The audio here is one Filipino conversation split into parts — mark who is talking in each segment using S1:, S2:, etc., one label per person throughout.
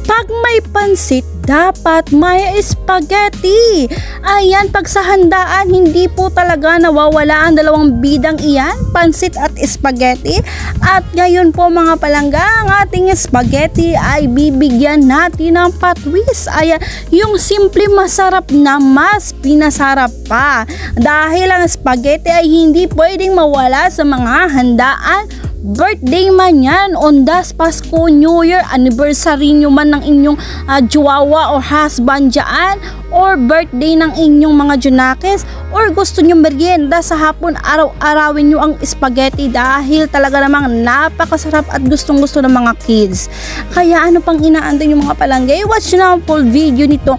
S1: Pag may pansit, dapat may spaghetti. Ayan, pag sa handaan, hindi po talaga nawawala ang dalawang bidang iyan, pansit at spaghetti. At ngayon po mga palangga, ang ating spaghetti ay bibigyan natin ng patwist. Ayan, yung simple masarap na mas pinasarap pa. Dahil ang spaghetti ay hindi pwedeng mawala sa mga handaan. Birthday man yan, ondas, Pasko, New Year, anniversary nyo man ng inyong jowa o husband dyan, or birthday ng inyong mga junakes, or gusto nyo merienda sa hapon, araw-arawin nyo ang spaghetti dahil talaga namang napakasarap at gustong-gusto ng mga kids. Kaya ano pang inaantay nyo mga palanggay? Watch nyo na ang full video nito.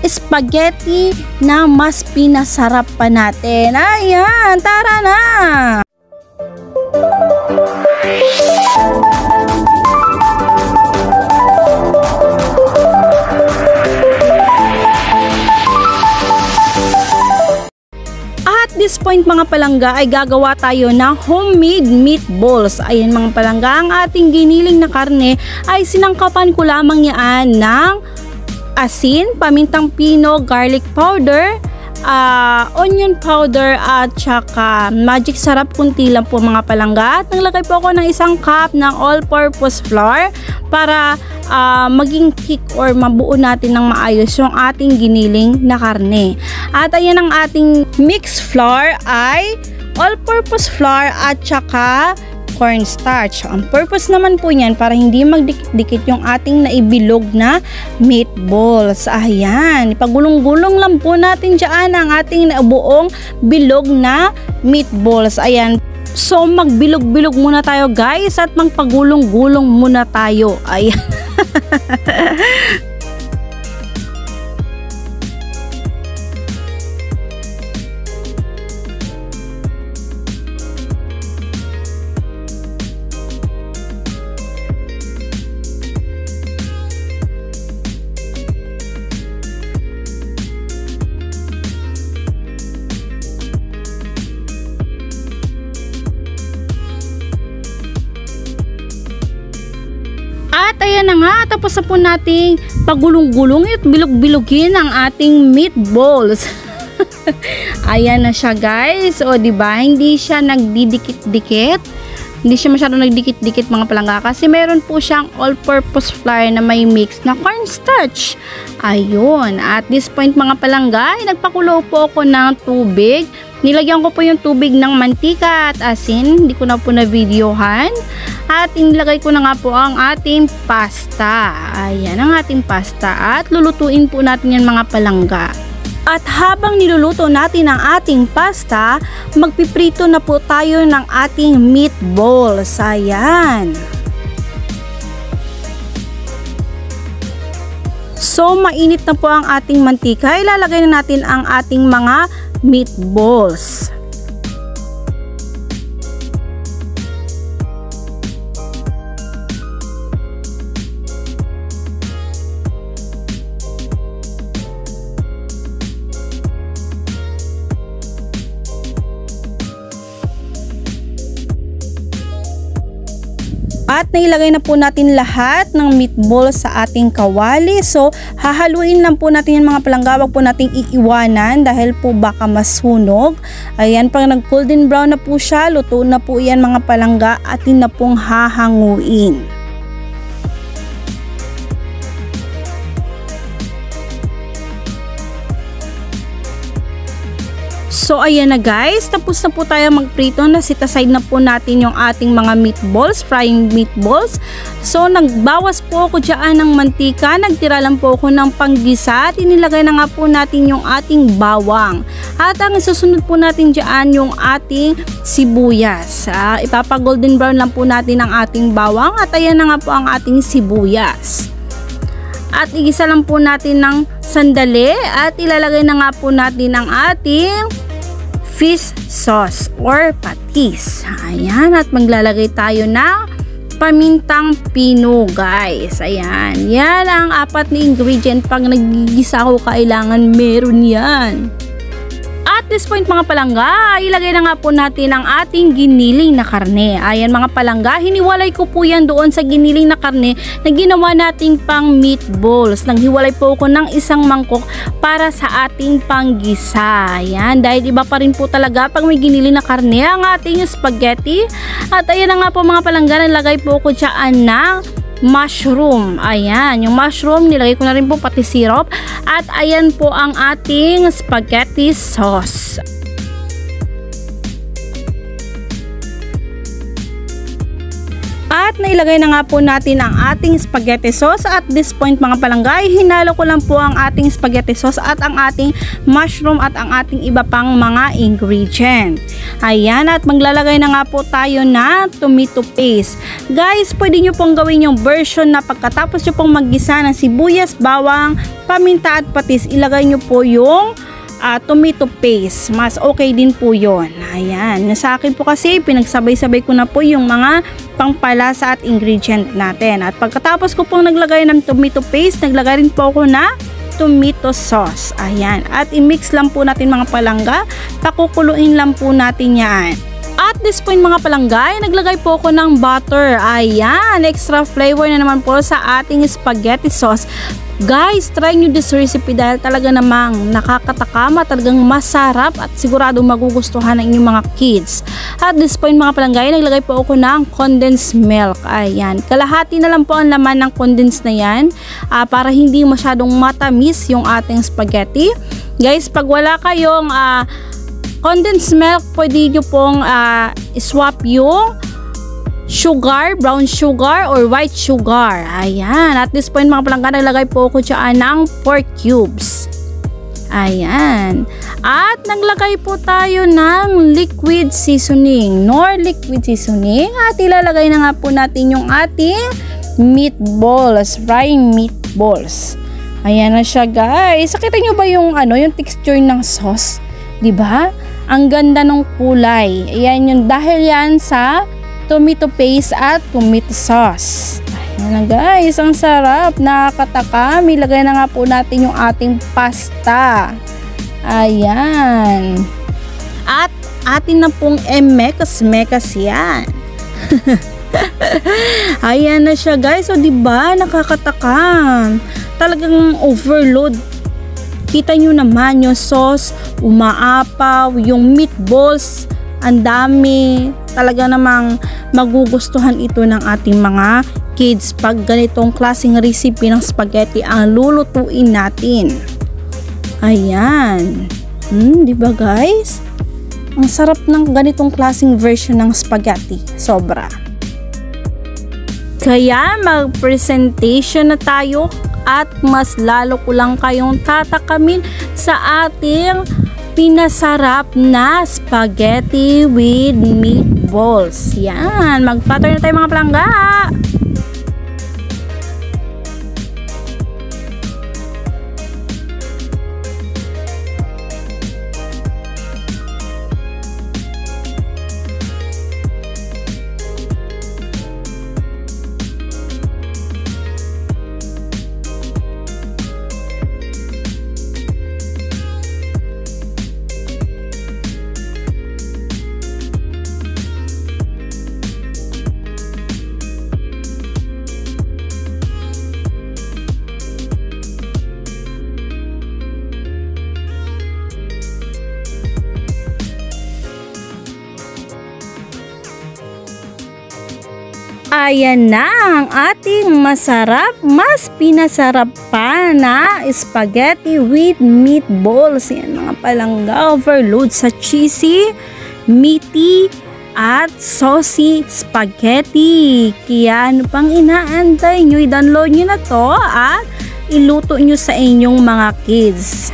S1: Spaghetti na mas pinasarap pa natin. Ayan, tara na! At this point mga palangga ay gagawa tayo ng homemade meatballs. Ayan mga palangga, ang ating giniling na karne ay sinangkapan ko lamang yan ng asin, pamintang pino, garlic powder, onion powder at saka magic sarap kunti lang po mga palangga. At naglagay po ako ng 1 cup ng all-purpose flour para maging thick or mabuo natin ng maayos yung ating giniling na karne. At ayan, ang ating mixed flour ay all-purpose flour at saka cornstarch. Ang purpose naman po niyan para hindi magdikit-dikit yung ating naibilog na meatballs. Ayan, ipagulong-gulong lang po natin dyan ang ating buong bilog na meatballs. Ayan, so magbilog-bilog muna tayo guys at magpagulong-gulong muna tayo. Ayan. At ayan na nga, tapos na po nating pagulong-gulong at bilog-bilogin ang ating meatballs. Ayan na siya guys. O diba, hindi siya nagdidikit-dikit. Hindi siya masyadong nagdikit-dikit mga palangga kasi meron po siyang all-purpose flour na may mix na cornstarch. Ayun, at this point mga palangga, nagpakulo po ako ng tubig. Nilagyan ko po yung tubig ng mantika at asin. Hindi ko na po na-videohan. At inilagay ko na nga po ang ating pasta. Ayan ang ating pasta. At lulutuin po natin yan mga palangga. At habang niluluto natin ang ating pasta, magpiprito na po tayo ng ating meatballs. Ayan. So mainit na po ang ating mantika. Ilalagay na natin ang ating mga meatballs. At nailagay na po natin lahat ng meatball sa ating kawali. So, hahaluin lang po natin yung mga palangga. Wag po nating iiwanan dahil po baka masunog. Ayan, pag nag-golden brown na po siya, luto na po yan mga palangga. Atin na pong hahanguin. So ayan na guys, tapos na po tayo magprito. Nasit aside na po natin yung ating mga meatballs, frying meatballs. So nagbawas po ako dyan ng mantika, nagtira lang po ako ng panggisa at inilagay na nga po natin yung ating bawang. At ang isusunod po natin dyan yung ating sibuyas. Ipapa-golden brown lang po natin ang ating bawang at ayan na nga po ang ating sibuyas. At igisa lang po natin ng sandali at ilalagay na nga po natin ang ating fish sauce or patis. Ayan, at maglalagay tayo ng pamintang pino guys. Ayan, yan ang 4 na ingredient. Pag nagigisa ko, kailangan meron yan. At At this point mga palangga, ilagay na nga po natin ang ating giniling na karne. Ayan mga palangga, hiniwalay ko po yan doon sa giniling na karne na ginawa nating pang meatballs. Nanghiwalay po ako ng isang mangkok para sa ating panggisa. Ayan, dahil iba pa rin po talaga pag may giniling na karne ang ating spaghetti. At ayan na nga po mga palangga, nalagay po ako dyan ng mushroom. Ayan, yung mushroom nilagay ko na rin po pati syrup. At ayan po ang ating spaghetti sauce. At nailagay na nga po natin ang ating spaghetti sauce. At this point mga palangga, hinalo ko lang po ang ating spaghetti sauce at ang ating mushroom at ang ating iba pang mga ingredient. Ayan, at maglalagay na nga po tayo na tomato paste. Guys, pwede nyo pong gawin yung version na pagkatapos nyo pong maggisa ng sibuyas, bawang, paminta at patis, ilagay nyo po yung tomato paste. Mas okay din po yon. Ayan, sa akin po kasi pinagsabay-sabay ko na po yung mga pangpalasa at ingredient natin. At pagkatapos ko pong naglagay ng tomato paste, naglagay rin po ako na tomato sauce. Ayan, at i-mix lang po natin mga palangga, pakukuluin lang po natin yan. At this point mga palangga, naglagay po ako ng butter. Ayan, extra flavor na naman po sa ating spaghetti sauce. Guys, try nyo this recipe dahil talaga namang nakakatakama, talagang masarap at sigurado magugustuhan ng inyong mga kids. At this point mga palangga, naglagay po ako ng condensed milk. Ayan, kalahati na lang po ang laman ng condensed na yan para hindi masyadong matamis yung ating spaghetti. Guys, pag wala kayong condensed milk, pwede nyo pong swap yung sugar, brown sugar or white sugar. Ayan, at this point mga palangga, naglagay po ako dyan ng 4 cubes. Ayan, at naglagay po tayo ng liquid seasoning, nor liquid seasoning, at ilalagay na nga po natin yung ating meatballs, frying meatballs. Ayan na siya guys. Nakita nyo ba yung yung texture ng sauce? Diba? Ang ganda ng kulay. Ayan yun, dahil yan sa tomato paste at tomato sauce. Ayan na guys, ang sarap, nakakatakam. Ilagay na nga po natin yung ating pasta. Ayan. At atin na pong mekas yan. Ayan na siya guys. O diba, nakakatakam. Talagang overload. Kita nyo naman yung sauce, umaapaw, yung meatballs, ang dami. Talaga namang magugustuhan ito ng ating mga kids pag ganitong klaseng recipe ng spaghetti ang lulutuin natin. Ayan. Diba guys? Ang sarap ng ganitong klaseng version ng spaghetti. Sobra. Kaya mag-presentation na tayo at mas lalo ko lang kayong tatakamin sa ating pinasarap na spaghetti with meatballs. Yan, mag-flutter na tayo mga palangga. Ayan na ang ating masarap, mas pinasarap pa na spaghetti with meatballs. Yan mga palangga, overload sa cheesy, meaty, at saucy spaghetti. Kaya ano pang inaantay nyo, i-download nyo na to at iluto nyo sa inyong mga kids.